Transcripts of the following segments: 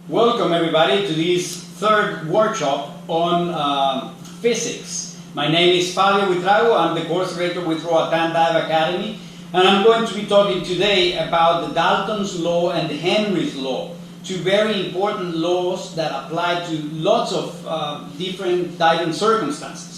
Welcome everybody to this third workshop on physics. My name is Fabio Buitrago. I'm the course director with ROATAN Dive Academy, and I'm going to be talking today about the Dalton's law and Henry's law, two very important laws that apply to lots of different diving circumstances.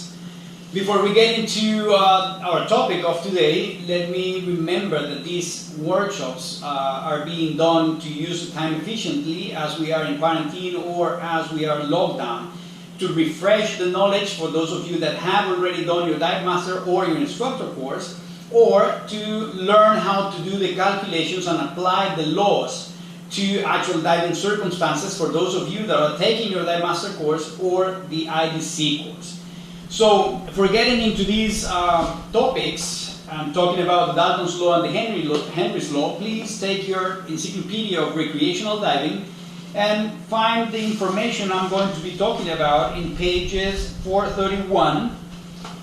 Before we get into our topic of today, let me remember that these workshops are being done to use the time efficiently as we are in quarantine or as we are locked down, to refresh the knowledge for those of you that have already done your dive master or your instructor course, or to learn how to do the calculations and apply the laws to actual diving circumstances for those of you that are taking your dive master course or the IDC course. So, for getting into these topics, I'm talking about the Dalton's law and the Henry's law, please take your encyclopedia of recreational diving and find the information I'm going to be talking about in pages 431,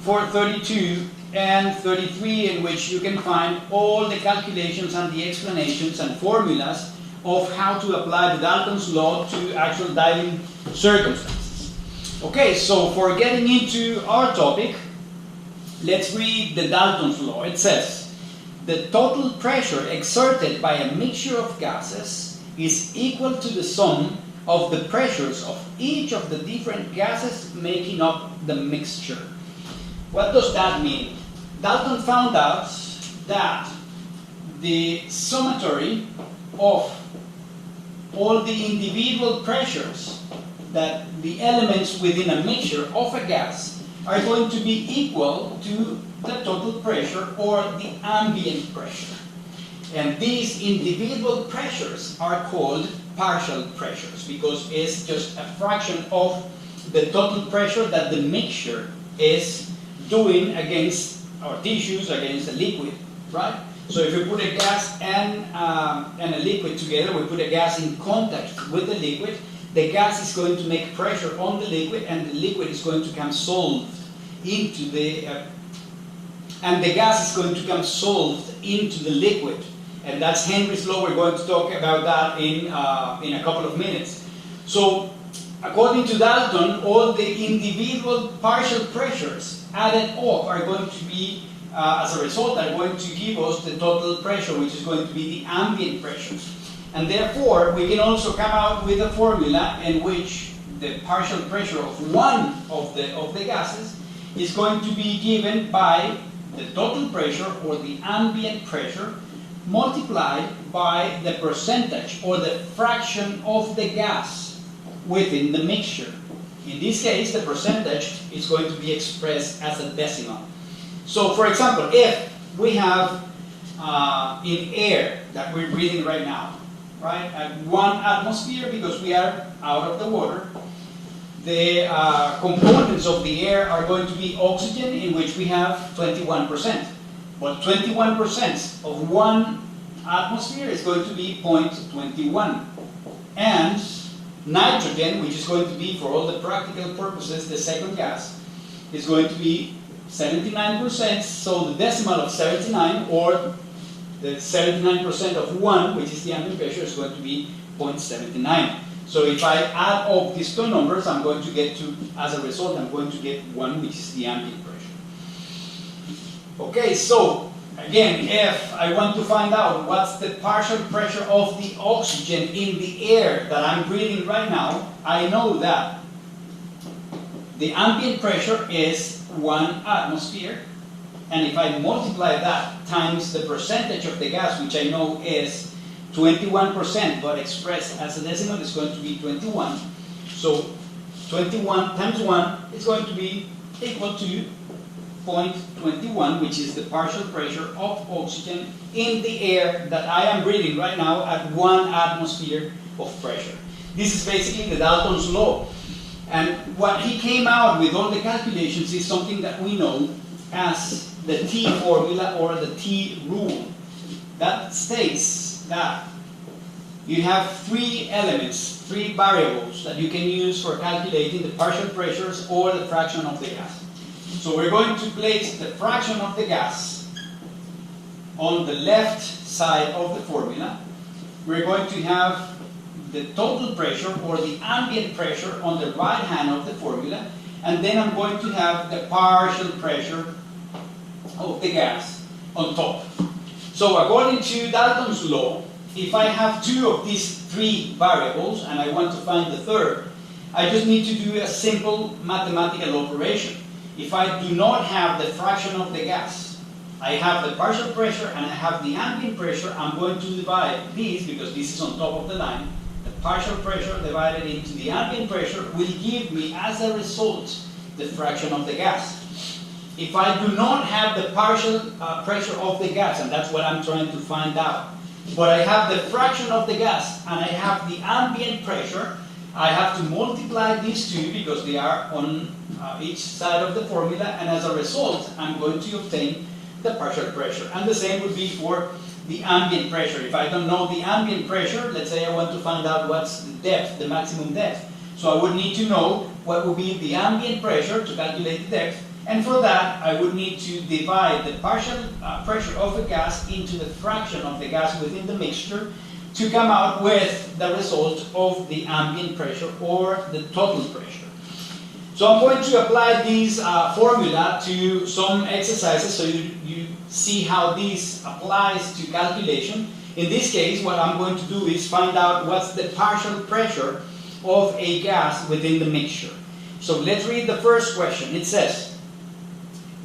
432, and 33, in which you can find all the calculations and the explanations and formulas of how to apply the Dalton's law to actual diving circumstances. Okay, so for getting into our topic, let's read the Dalton's law. It says, the total pressure exerted by a mixture of gases is equal to the sum of the pressures of each of the different gases making up the mixture. What does that mean? Dalton found out that the summatory of all the individual pressures that the elements within a mixture of a gas are going to be equal to the total pressure or the ambient pressure. And these individual pressures are called partial pressures because it's just a fraction of the total pressure that the mixture is doing against our tissues, against a liquid, right? So if we put a gas and a liquid together, we put a gas in contact with the liquid, the gas is going to make pressure on the liquid, and the liquid is going to come solved into the gas is going to come solved into the liquid, and that's Henry's law. We're going to talk about that in a couple of minutes. So, according to Dalton, all the individual partial pressures added up are going to be, as a result, are going to give us the total pressure, which is going to be the ambient pressure. And therefore, we can also come out with a formula in which the partial pressure of one of the gases is going to be given by the total pressure or the ambient pressure multiplied by the percentage or the fraction of the gas within the mixture. In this case, the percentage is going to be expressed as a decimal. So, for example, if we have in air that we're breathing right now, right, at 1 atmosphere, because we are out of the water, the components of the air are going to be oxygen, in which we have 21%. But 21% of 1 atmosphere is going to be 0.21. And nitrogen, which is going to be, for all the practical purposes, the second gas, is going to be 79%. So the decimal of 79, or the 79% of 1, which is the ambient pressure, is going to be 0.79. So if I add up these two numbers, I'm going to get to, as a result, I'm going to get 1, which is the ambient pressure. Okay, so again, if I want to find out what's the partial pressure of the oxygen in the air that I'm breathing right now, I know that the ambient pressure is 1 atmosphere. And if I multiply that times the percentage of the gas, which I know is 21%, but expressed as a decimal, is going to be 21. So 21 times 1 is going to be equal to 0.21, which is the partial pressure of oxygen in the air that I am breathing right now at 1 atmosphere of pressure. This is basically the Dalton's law. And what he came out with all the calculations is something that we know as the T formula or the T rule. That states that you have 3 elements, 3 variables that you can use for calculating the partial pressures or the fraction of the gas. So we're going to place the fraction of the gas on the left side of the formula. We're going to have the total pressure or the ambient pressure on the right hand of the formula, and then I'm going to have the partial pressure of the gas on top. So according to Dalton's law, if I have two of these three variables and I want to find the third, I just need to do a simple mathematical operation. If I do not have the fraction of the gas, I have the partial pressure and I have the ambient pressure, I'm going to divide these, because this is on top of the line, the partial pressure divided into the ambient pressure will give me, as a result, the fraction of the gas. If I do not have the partial pressure of the gas, and that's what I'm trying to find out, but I have the fraction of the gas and I have the ambient pressure, I have to multiply these two because they are on each side of the formula, and as a result, I'm going to obtain the partial pressure. And the same would be for the ambient pressure. If I don't know the ambient pressure, let's say I want to find out what's the depth, the maximum depth. So I would need to know what would be the ambient pressure to calculate the depth, and for that I would need to divide the partial pressure of the gas into the fraction of the gas within the mixture to come out with the result of the ambient pressure or the total pressure. So I'm going to apply these formula to some exercises so you see how this applies to calculation. In this case, what I'm going to do is find out what's the partial pressure of a gas within the mixture. So let's read the first question. It says,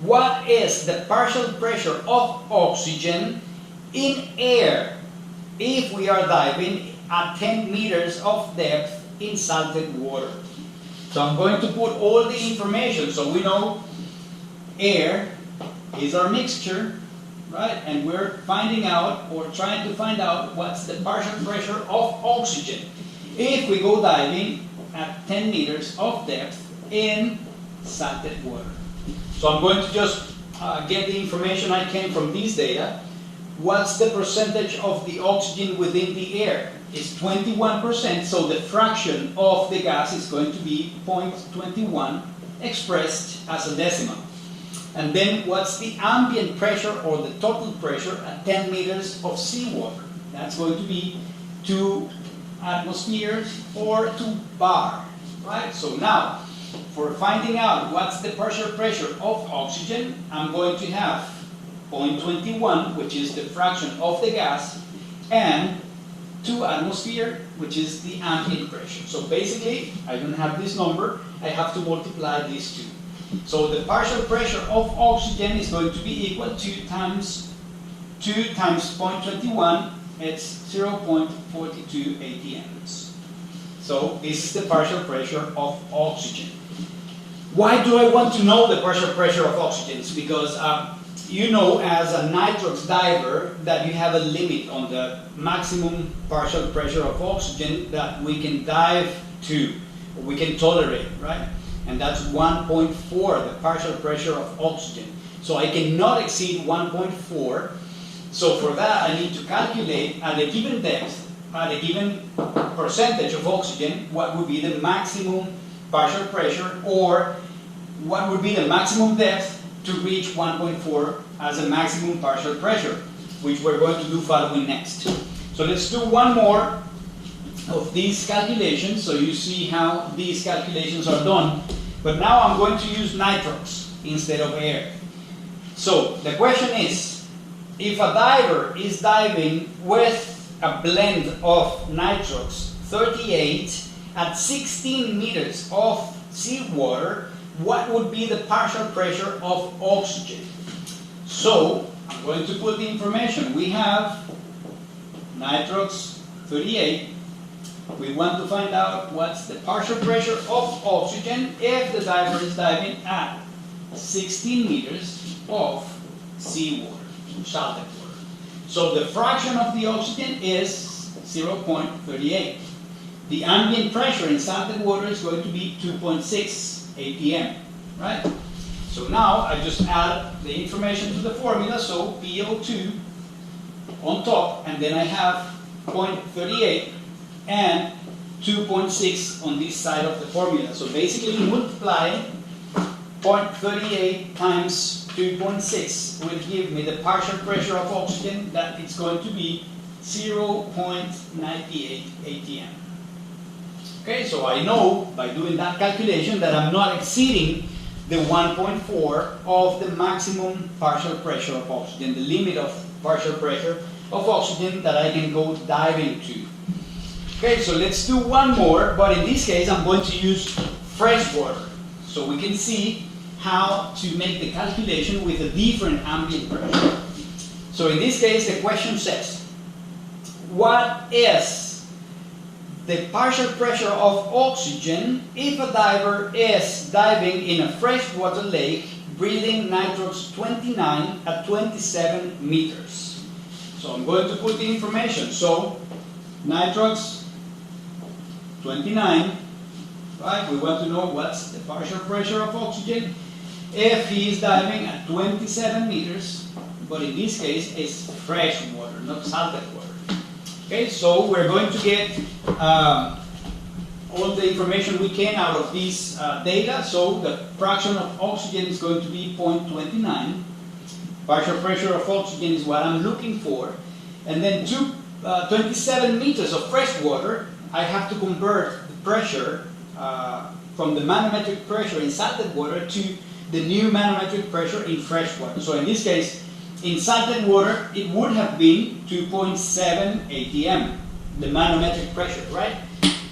what is the partial pressure of oxygen in air if we are diving at 10 meters of depth in salted water? So I'm going to put all the information. So we know air is our mixture, right? And we're finding out, or trying to find out, what's the partial pressure of oxygen if we go diving at 10 meters of depth in salted water. So I'm going to just get the information I can from these data. What's the percentage of the oxygen within the air? It's 21%, so the fraction of the gas is going to be 0.21 expressed as a decimal. And then what's the ambient pressure or the total pressure at 10 meters of seawater? That's going to be 2 atmospheres or 2 bar, right? So now, for finding out what's the partial pressure of oxygen, I'm going to have 0.21, which is the fraction of the gas, and 2 atmosphere, which is the ambient pressure. So basically, I don't have this number, I have to multiply these two. So the partial pressure of oxygen is going to be equal to 2 times 0.21, it's 0.42 atms. So this is the partial pressure of oxygen. Why do I want to know the partial pressure of oxygen? It's because you know, as a nitrox diver, that you have a limit on the maximum partial pressure of oxygen that we can dive to, or we can tolerate, right? And that's 1.4, the partial pressure of oxygen. So I cannot exceed 1.4. So for that, I need to calculate at a given depth, at a given percentage of oxygen, what would be the maximum partial pressure, or what would be the maximum depth to reach 1.4 as a maximum partial pressure, which we're going to do following next. So let's do one more of these calculations so you see how these calculations are done. But now I'm going to use nitrox instead of air. So the question is, if a diver is diving with a blend of nitrox 38 at 16 meters of seawater, what would be the partial pressure of oxygen? So I'm going to put the information. We have nitrox 38. We want to find out what's the partial pressure of oxygen if the diver is diving at 16 meters of seawater, salted water. So the fraction of the oxygen is 0.38. The ambient pressure in salted water is going to be 2.6 atm, right? So now I just add the information to the formula, so PO2 on top, and then I have 0.38 and 2.6 on this side of the formula. So basically multiply 0.38 times 2.6 will give me the partial pressure of oxygen, that it's going to be 0.98 atm. Okay, so I know by doing that calculation that I'm not exceeding the 1.4 of the maximum partial pressure of oxygen, the limit of partial pressure of oxygen that I can go diving to. Okay, so let's do one more, but in this case I'm going to use fresh water, so we can see how to make the calculation with a different ambient pressure. So in this case the question says, what is the partial pressure of oxygen if a diver is diving in a freshwater lake breathing nitrox 29 at 27 meters? So I'm going to put the information. So nitrox 29, right? We want to know what's the partial pressure of oxygen if he is diving at 27 meters, but in this case it's fresh water, not salted water. Okay, so we're going to get all the information we can out of this data. So the fraction of oxygen is going to be 0.29. Partial pressure of oxygen is what I'm looking for. And then 27 meters of fresh water, I have to convert the pressure from the manometric pressure in salted water to the new manometric pressure in fresh water. So in this case, in salted water, it would have been 2.7 atm, the manometric pressure, right?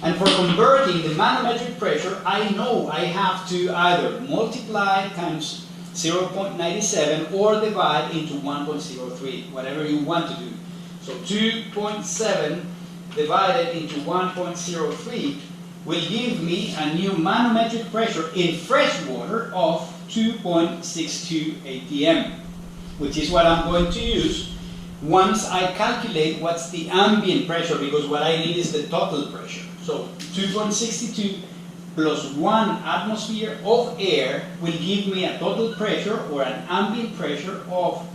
And for converting the manometric pressure, I know I have to either multiply times 0.97 or divide into 1.03, whatever you want to do. So 2.7 divided into 1.03 will give me a new manometric pressure in fresh water of 2.62 atm. Which is what I'm going to use once I calculate what's the ambient pressure, because what I need is the total pressure. So 2.62 plus 1 atmosphere of air will give me a total pressure or an ambient pressure of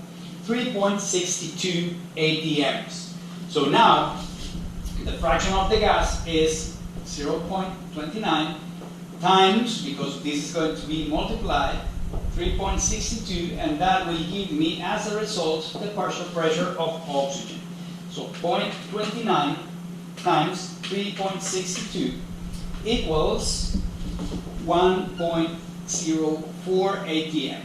3.62 atms. So now the fraction of the gas is 0.29 times, because this is going to be multiplied, 3.62, and that will give me as a result the partial pressure of oxygen. So 0.29 times 3.62 equals 1.04 atm.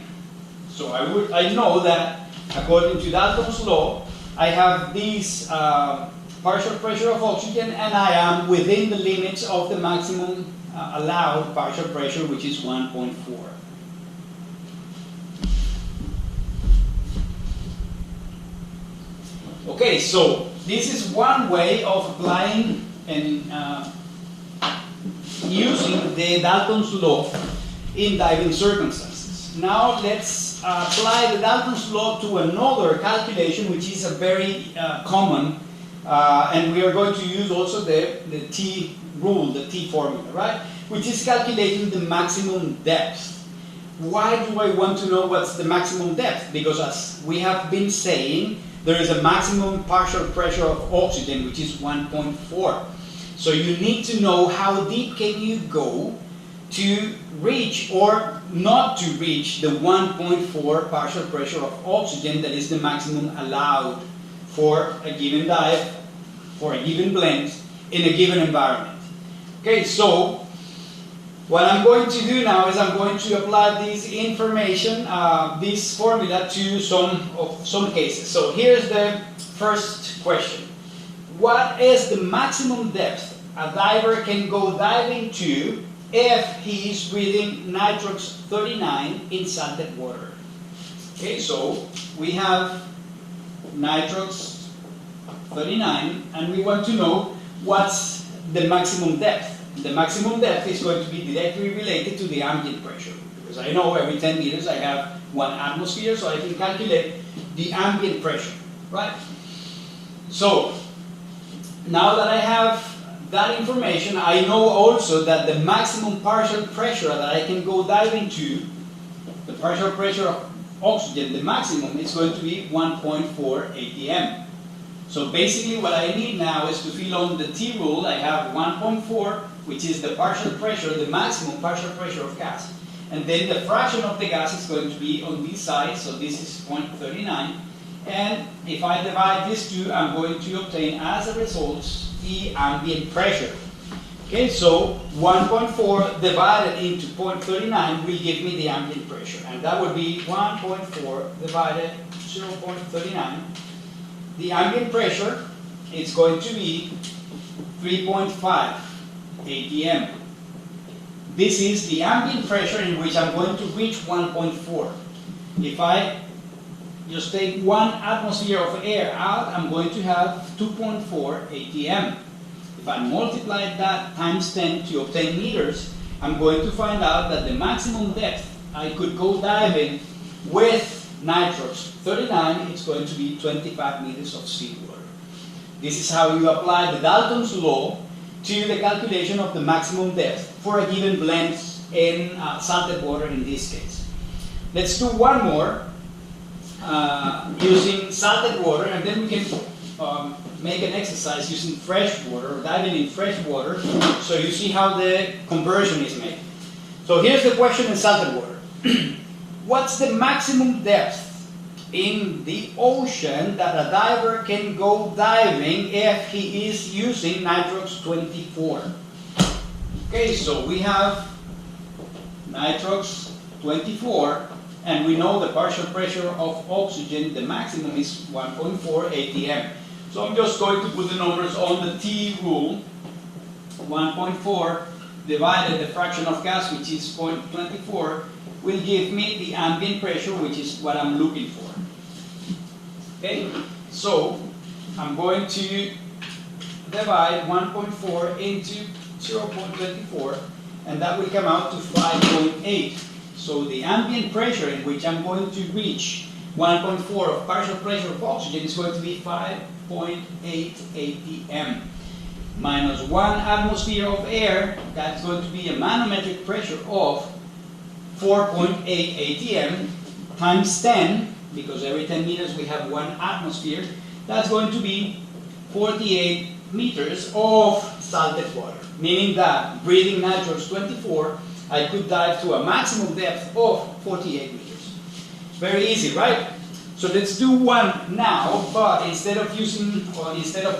So I know that according to Dalton's law, I have this partial pressure of oxygen, and I am within the limits of the maximum allowed partial pressure, which is 1.4. Okay, so this is one way of applying and using the Dalton's law in diving circumstances. Now let's apply the Dalton's law to another calculation, which is a very common, and we are going to use also the T rule, the T formula, right? Which is calculating the maximum depth. Why do I want to know what's the maximum depth? Because as we have been saying, there is a maximum partial pressure of oxygen, which is 1.4. So you need to know how deep can you go to reach or not to reach the 1.4 partial pressure of oxygen that is the maximum allowed for a given dive, for a given blend, in a given environment. Okay, so what I'm going to do now is I'm going to apply this information, this formula to some cases. So here's the first question. What is the maximum depth a diver can go diving to if he is breathing nitrox 39 in salted water? Okay, so we have nitrox 39 and we want to know what's the maximum depth. The maximum depth is going to be directly related to the ambient pressure, because I know every 10 meters I have 1 atmosphere, so I can calculate the ambient pressure, right? So now that I have that information, I know also that the maximum partial pressure that I can go diving to, the partial pressure of oxygen, the maximum, is going to be 1.4 atm. So basically what I need now is to fill on the T rule. I have 1.4, which is the partial pressure, the maximum partial pressure of gas. And then the fraction of the gas is going to be on this side, so this is 0.39. And if I divide these two, I'm going to obtain as a result the ambient pressure. Okay, so 1.4 divided into 0.39 will give me the ambient pressure, and that would be 1.4 divided 0.39. The ambient pressure is going to be 3.5 atm. This is the ambient pressure in which I'm going to reach 1.4. If I just take 1 atmosphere of air out, I'm going to have 2.4 atm. If I multiply that times 10 to obtain meters, I'm going to find out that the maximum depth I could go diving with nitrox 39 is going to be 25 meters of seawater. This is how you apply the Dalton's law to the calculation of the maximum depth for a given blend in salted water in this case. Let's do one more using salted water, and then we can make an exercise using fresh water, or diving in fresh water, so you see how the conversion is made. So here's the question in salted water. What's the maximum depth in the ocean that a diver can go diving if he is using nitrox 24? Okay, so we have nitrox 24, and we know the partial pressure of oxygen, the maximum is 1.4 atm. So I'm just going to put the numbers on the T rule. 1.4 divided the fraction of gas, which is 0.24, will give me the ambient pressure, which is what I'm looking for. Okay, so I'm going to divide 1.4 into 0.24, and that will come out to 5.8. So the ambient pressure in which I'm going to reach 1.4 of partial pressure of oxygen is going to be 5.8 atm. Minus 1 atmosphere of air, that's going to be a manometric pressure of 4.8 atm times 10, because every 10 meters we have 1 atmosphere, that's going to be 48 meters of salted water. Meaning that breathing nitrox 24, I could dive to a maximum depth of 48 meters. Very easy, right? So let's do one now, but instead of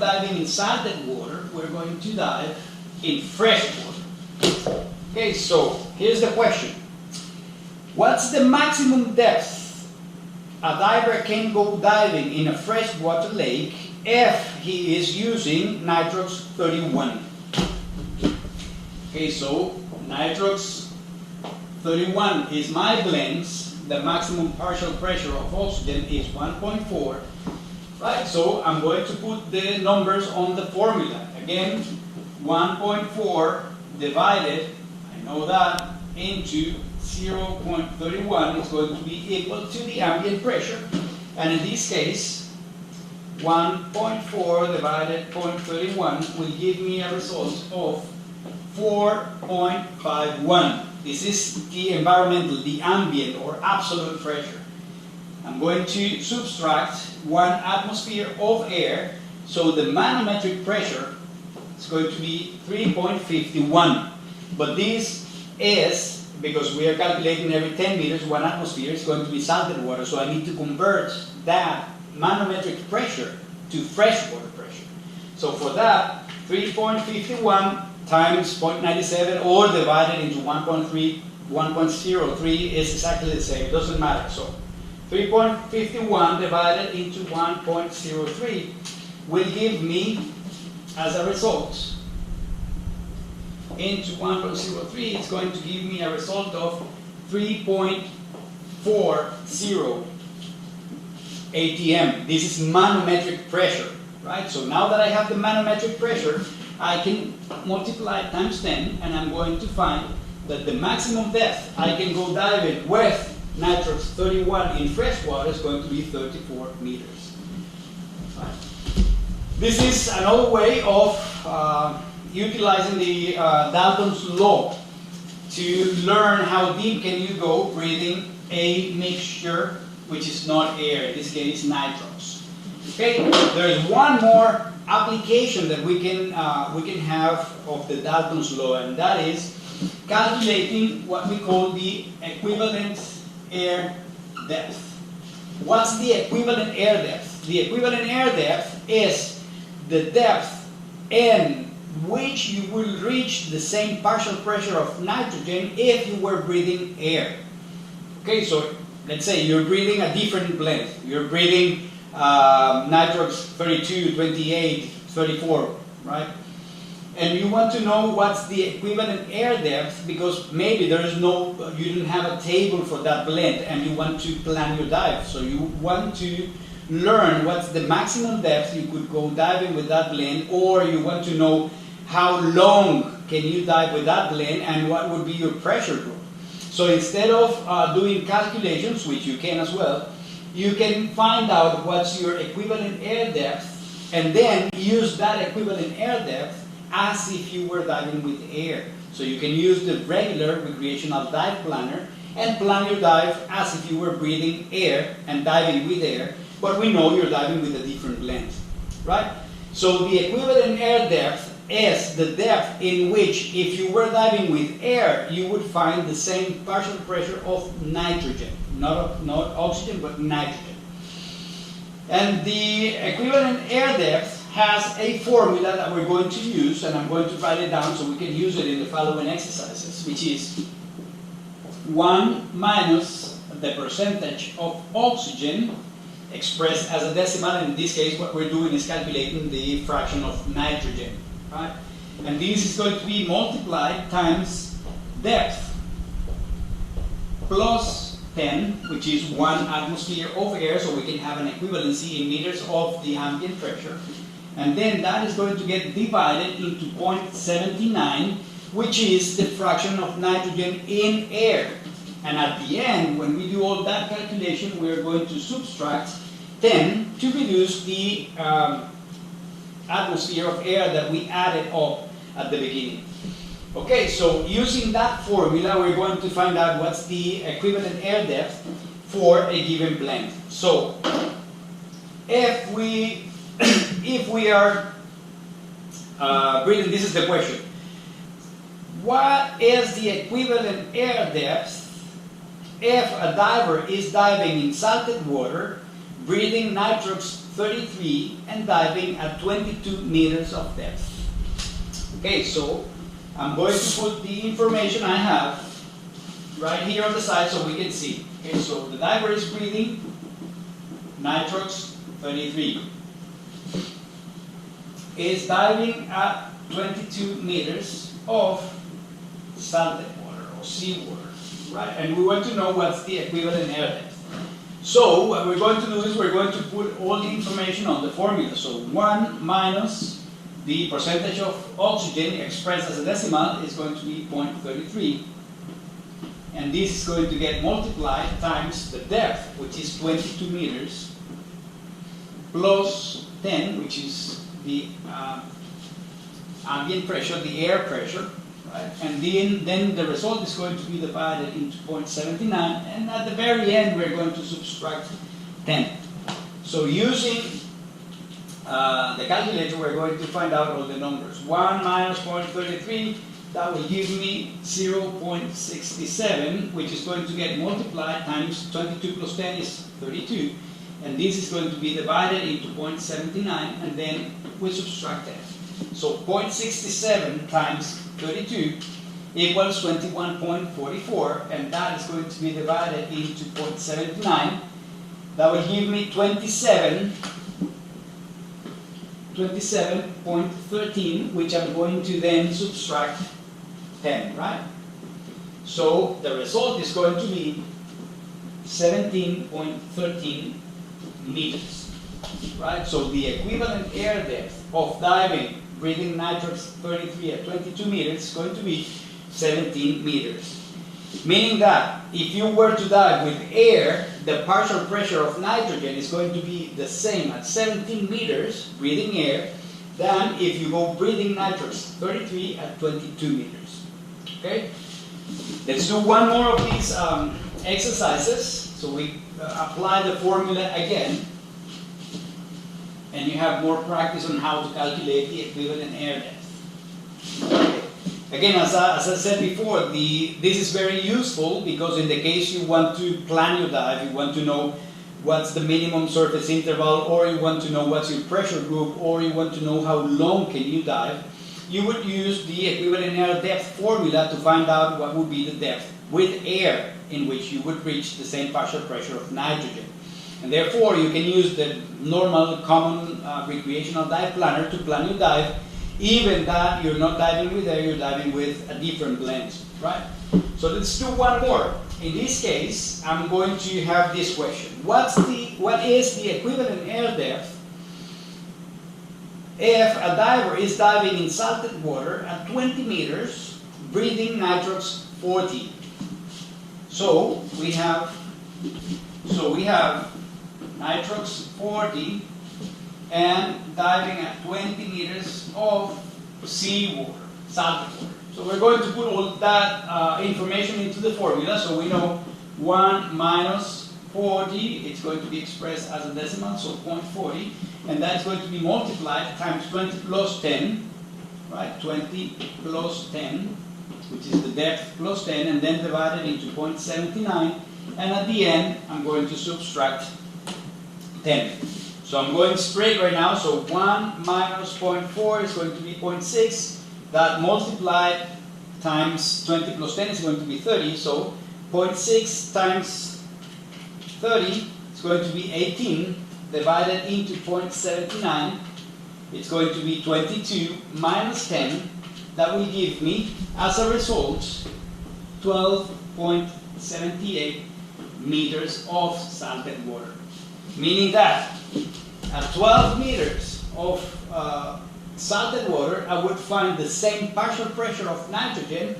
diving in salted water, we're going to dive in fresh water. Okay, so here's the question. What's the maximum depth a diver can go diving in a freshwater lake if he is using nitrox 31? Okay, so nitrox 31 is my blends. The maximum partial pressure of oxygen is 1.4. Right, so I'm going to put the numbers on the formula. Again, 1.4 divided, I know that, into 0.31 is going to be equal to the ambient pressure. And in this case, 1.4 divided 0.31 will give me a result of 4.51. This is the environmental, the ambient or absolute pressure. I'm going to subtract 1 atmosphere of air, so the manometric pressure is going to be 3.51. But this is, because we are calculating every 10 meters, 1 atmosphere is going to be salted water, so I need to convert that manometric pressure to freshwater pressure. So for that, 3.51 times 0.97 or divided into 1.03 is exactly the same. It doesn't matter. So 3.51 divided into 1.03 will give me, as a result, into 1.03, it's going to give me a result of 3.40 atm. This is manometric pressure, right? So now that I have the manometric pressure, I can multiply times 10, and I'm going to find that the maximum depth I can go diving with nitrox 31 in fresh water is going to be 34 meters. Right. This is another way of utilizing the Dalton's law to learn how deep can you go breathing a mixture which is not air, in this case nitrox. Okay, there is one more application that we can have of the Dalton's law, and that is calculating what we call the equivalence air depth. What's the equivalent air depth? The equivalent air depth is the depth in which you will reach the same partial pressure of nitrogen if you were breathing air. Okay, so let's say you're breathing a different blend. You're breathing nitrox 32, 28, 34, right? And you want to know what's the equivalent air depth, because maybe you didn't have a table for that blend and you want to plan your dive. So you want to learn what's the maximum depth you could go diving with that blend, or you want to know how long can you dive with that blend and what would be your pressure group. So instead of doing calculations, which you can as well, you can find out what's your equivalent air depth and then use that equivalent air depth as if you were diving with air. So you can use the regular recreational dive planner and plan your dive as if you were breathing air and diving with air, but we know you're diving with a different blend, right? So the equivalent air depth is the depth in which, if you were diving with air, you would find the same partial pressure of nitrogen, not oxygen, but nitrogen. And the equivalent air depth has a formula that we're going to use, and I'm going to write it down so we can use it in the following exercises, which is 1 minus the percentage of oxygen expressed as a decimal. In this case, what we're doing is calculating the fraction of nitrogen, right? And this is going to be multiplied times depth plus 10, which is 1 atmosphere of air, so we can have an equivalency in meters of the ambient pressure. And then that is going to get divided into 0.79, which is the fraction of nitrogen in air. And at the end, when we do all that calculation, we are going to subtract 10 to reduce the atmosphere of air that we added up at the beginning. Okay, so using that formula, we're going to find out what's the equivalent air depth for a given blend. So if we are breathing, this is the question. What is the equivalent air depth if a diver is diving in salted water, breathing nitrox 33 and diving at 22 meters of depth? Okay, so I'm going to put the information I have right here on the side so we can see. Okay, so the diver is breathing nitrox 33. Is diving at 22 meters of salted water or seawater, right? And we want to know what's the equivalent air depth. So what we're going to do is we're going to put all the information on the formula. So 1 minus the percentage of oxygen expressed as a decimal is going to be 0.33. And this is going to get multiplied times the depth, which is 22 meters, plus 10, which is the ambient pressure, the air pressure, right? And then the result is going to be divided into 0.79, and at the very end we're going to subtract 10. So using the calculator, we're going to find out all the numbers. 1 minus 0.33, that will give me 0.67, which is going to get multiplied times 22 plus 10 is 32. And this is going to be divided into 0.79, and then we subtract that. So 0.67 times 32 equals 21.44, and that is going to be divided into 0.79. That will give me 27.13, which I'm going to then subtract 10, right? So the result is going to be 17.13 meters, right? So the equivalent air depth of diving, breathing nitrox 33 at 22 meters is going to be 17 meters. Meaning that if you were to dive with air, the partial pressure of nitrogen is going to be the same at 17 meters, breathing air, than if you go breathing nitrox 33 at 22 meters. Okay? Let's do one more of these exercises. So we apply the formula again, and you have more practice on how to calculate the equivalent air depth. Okay. Again, as I said before, this is very useful because in the case you want to plan your dive, you want to know what's the minimum surface interval, or you want to know what's your pressure group, or you want to know how long can you dive, you would use the equivalent air depth formula to find out what would be the depth with air in which you would reach the same partial pressure of nitrogen. And therefore, you can use the normal, common recreational dive planner to plan your dive, even that you're not diving with air, you're diving with a different blend, right? So let's do one more. In this case, I'm going to have this question. What is the equivalent air depth if a diver is diving in salted water at 20 meters, breathing nitrox 40? So we have nitrox 40 and diving at 20 meters of seawater, salted water. So we're going to put all that information into the formula. So we know 1 minus 40, it's going to be expressed as a decimal, so 0.40, and that's going to be multiplied times 20 plus 10, right? 20 plus 10, which is the depth plus 10, and then divided into 0.79, and at the end, I'm going to subtract 10. So I'm going straight right now, so 1 minus 0.4 is going to be 0.6, that multiplied times 20 plus 10 is going to be 30, so 0.6 times 30 is going to be 18, divided into 0.79, it's going to be 22 minus 10, that will give me, as a result, 12.78 meters of salted water. Meaning that at 12 meters of salted water, I would find the same partial pressure of nitrogen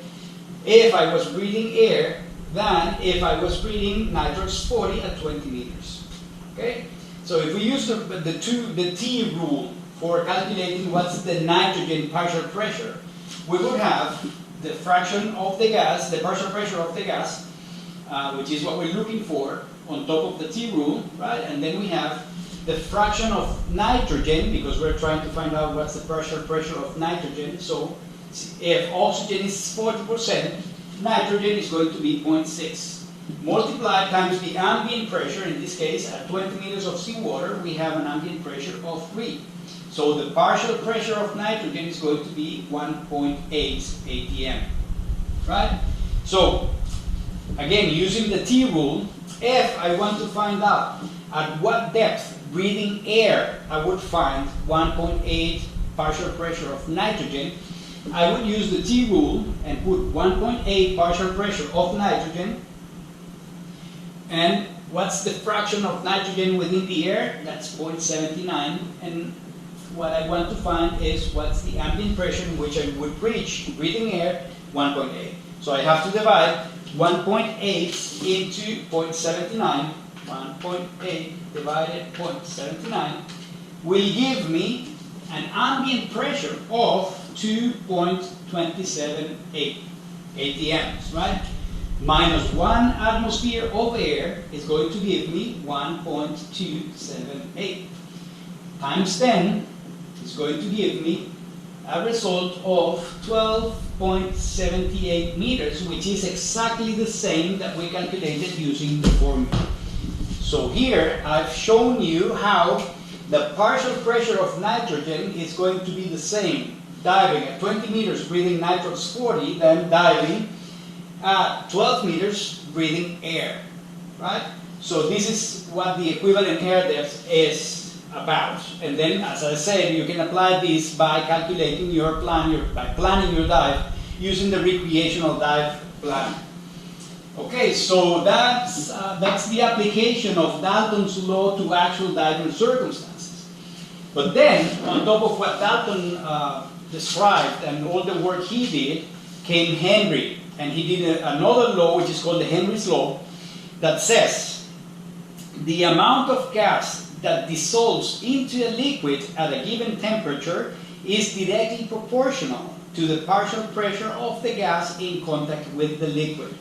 if I was breathing air than if I was breathing nitrox 40 at 20 meters. Okay? So if we use the T rule for calculating what's the nitrogen partial pressure, we would have the fraction of the gas, the partial pressure of the gas, which is what we're looking for, on top of the T rule, right? And then we have the fraction of nitrogen, because we're trying to find out what's the partial pressure of nitrogen. So if oxygen is 40%, nitrogen is going to be 0.6. Multiplied times the ambient pressure, in this case at 20 meters of seawater, we have an ambient pressure of 3. So the partial pressure of nitrogen is going to be 1.8 atm, right? So again, using the T rule, if I want to find out at what depth breathing air I would find 1.8 partial pressure of nitrogen, I would use the T rule and put 1.8 partial pressure of nitrogen. And what's the fraction of nitrogen within the air? That's 0.79. And what I want to find is what's the ambient pressure in which I would reach breathing air, 1.8. So I have to divide 1.8 into 0.79. 1.8 divided 0.79 will give me an ambient pressure of 2.278 atms, right? Minus 1 atmosphere of air is going to give me 1.278. Times 10 is going to give me a result of 12.78 meters, which is exactly the same that we calculated using the formula. So here I've shown you how the partial pressure of nitrogen is going to be the same diving at 20 meters breathing nitrox 40 than diving at 12 meters breathing air, right? So this is what the equivalent air depth is about. And then, as I said, you can apply this by calculating your plan, by planning your dive using the recreational dive plan. Okay, so that's the application of Dalton's law to actual diving circumstances. But then, on top of what Dalton described and all the work he did, came Henry. And he did another law, which is called the Henry's law, that says the amount of gas that dissolves into a liquid at a given temperature is directly proportional to the partial pressure of the gas in contact with the liquid.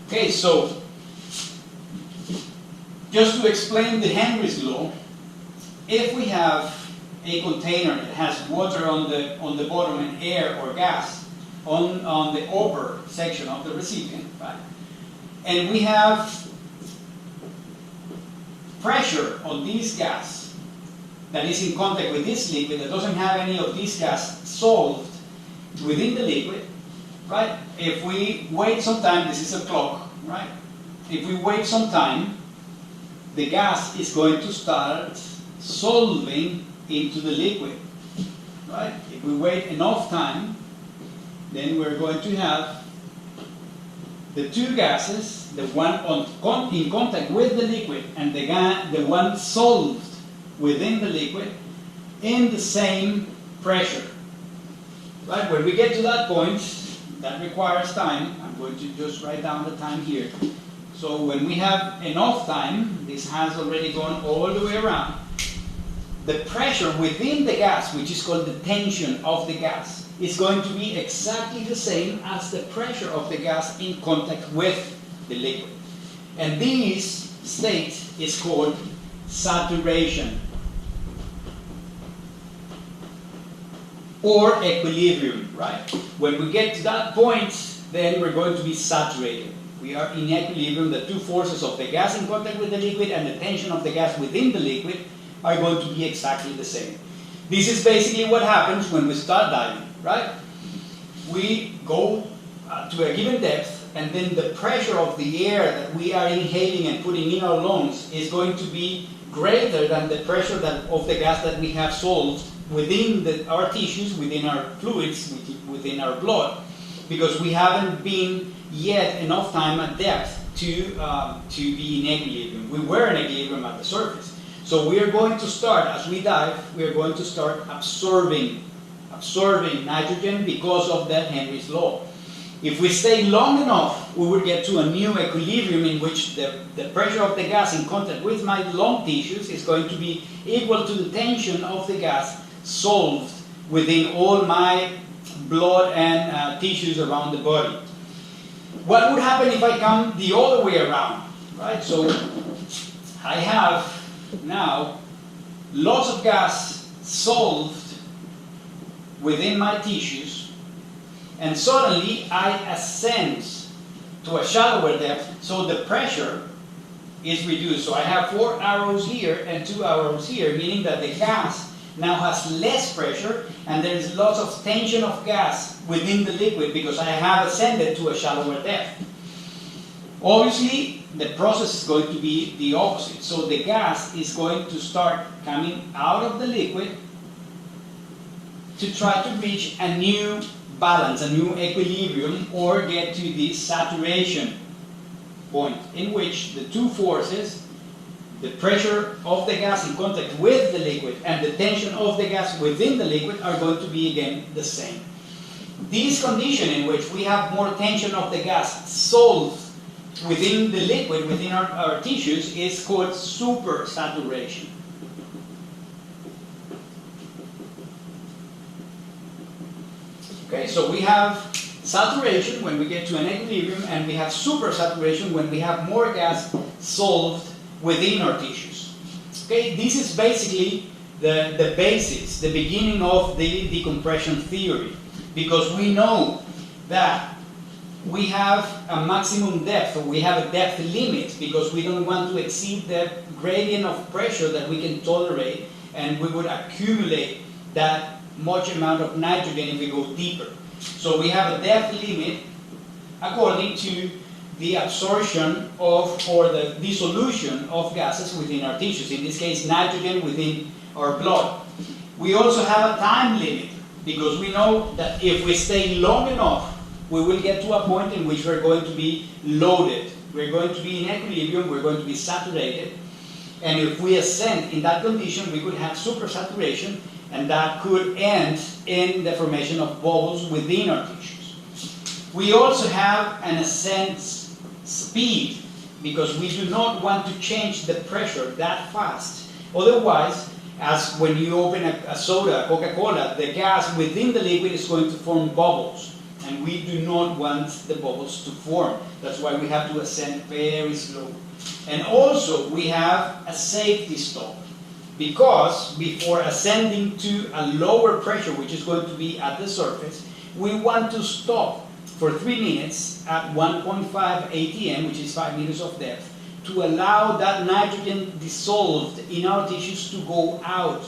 Okay, so just to explain the Henry's law, if we have a container that has water on the bottom and air or gas on the upper section of the recipient, right? And we have pressure on this gas that is in contact with this liquid that doesn't have any of this gas solved within the liquid, right? If we wait some time, this is a clock, right? If we wait some time, the gas is going to start solving into the liquid, right? If we wait enough time, then we're going to have the two gases, the one in contact with the liquid and the one solved within the liquid, in the same pressure. Right? When we get to that point, that requires time. I'm going to just write down the time here. So when we have enough time, this has already gone all the way around, the pressure within the gas, which is called the tension of the gas, is going to be exactly the same as the pressure of the gas in contact with the liquid. And this state is called saturation or equilibrium, right? When we get to that point, then we're going to be saturated. We are in equilibrium. The two forces of the gas in contact with the liquid and the tension of the gas within the liquid are going to be exactly the same. This is basically what happens when we start diving, right? We go to a given depth, and then the pressure of the air that we are inhaling and putting in our lungs is going to be greater than the pressure of the gas that we have solved within our tissues, within our fluids, within our blood, because we haven't been yet enough time at depth to be in equilibrium. We were in equilibrium at the surface. So we are going to start, as we dive, we are going to start absorbing nitrogen because of that Henry's law. If we stay long enough, we will get to a new equilibrium in which the pressure of the gas in contact with my lung tissues is going to be equal to the tension of the gas solved within all my blood and tissues around the body. What would happen if I come the other way around? Right? So I have now lots of gas solved within my tissues, and suddenly I ascend to a shallower depth, so the pressure is reduced. So I have 4 arrows here and 2 arrows here, meaning that the gas now has less pressure and there is lots of tension of gas within the liquid because I have ascended to a shallower depth. Obviously, the process is going to be the opposite. So the gas is going to start coming out of the liquid to try to reach a new balance, a new equilibrium, or get to this saturation point in which the two forces, the pressure of the gas in contact with the liquid and the tension of the gas within the liquid, are going to be again the same. This condition in which we have more tension of the gas solved within the liquid, within our tissues, is called supersaturation. Okay, so we have saturation when we get to an equilibrium, and we have supersaturation when we have more gas solved within our tissues. Okay, this is basically the basics, the beginning of the decompression theory, because we know that we have a maximum depth, or we have a depth limit, because we don't want to exceed the gradient of pressure that we can tolerate, and we would accumulate that much amount of nitrogen if we go deeper. So we have a depth limit according to the absorption of, or the dissolution of gases within our tissues, in this case nitrogen within our blood. We also have a time limit, because we know that if we stay long enough, we will get to a point in which we're going to be loaded. We're going to be in equilibrium, we're going to be saturated, and if we ascend in that condition, we could have supersaturation, and that could end in the formation of bubbles within our tissues. We also have an ascent speed, because we do not want to change the pressure that fast. Otherwise, as when you open a soda, Coca-Cola, the gas within the liquid is going to form bubbles, and we do not want the bubbles to form. That's why we have to ascend very slow. And also, we have a safety stop, because before ascending to a lower pressure, which is going to be at the surface, we want to stop for 3 minutes at 1.5 atm, which is 5 meters of depth, to allow that nitrogen dissolved in our tissues to go out.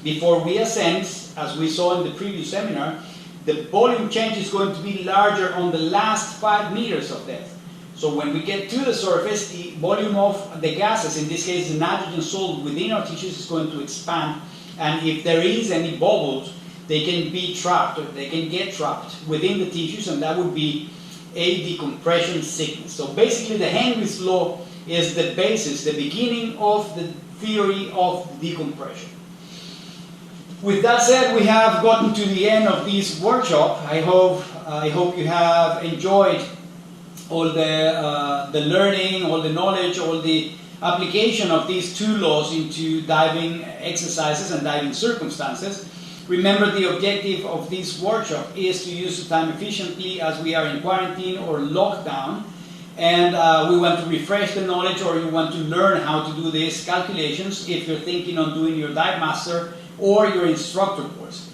Before we ascend, as we saw in the previous seminar, the volume change is going to be larger on the last 5 meters of depth. So when we get to the surface, the volume of the gases, in this case the nitrogen salt within our tissues, is going to expand, and if there is any bubbles, they can be trapped, or they can get trapped within the tissues, and that would be a decompression sickness. So basically the Henry's law is the basis, the beginning of the theory of decompression. With that said, we have gotten to the end of this workshop. I hope you have enjoyed all the learning, all the knowledge, all the application of these two laws into diving exercises and diving circumstances. Remember, the objective of this workshop is to use the time efficiently as we are in quarantine or lockdown, and we want to refresh the knowledge, or you want to learn how to do these calculations if you're thinking on doing your dive master or your instructor course.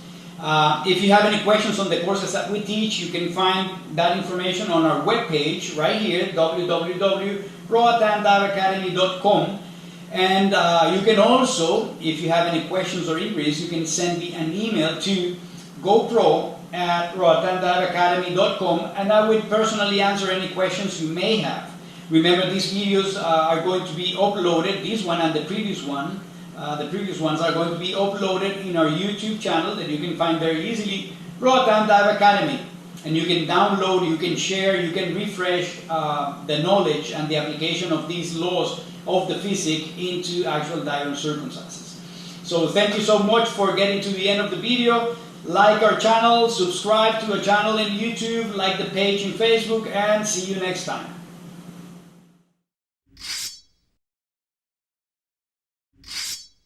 If you have any questions on the courses that we teach, you can find that information on our webpage right here, www.roatandiveacademy.com. And you can also, if you have any questions or inquiries, you can send me an email to gopro@roatandiveacademy.com, and I will personally answer any questions you may have. Remember, these videos are going to be uploaded, this one and the previous one. The previous ones are going to be uploaded in our YouTube channel that you can find very easily, ROATAN Dive Academy. And you can download, you can share, you can refresh the knowledge and the application of these laws of the physics into actual diving circumstances. So thank you so much for getting to the end of the video. Like our channel, subscribe to our channel in YouTube, like the page in Facebook, and see you next time.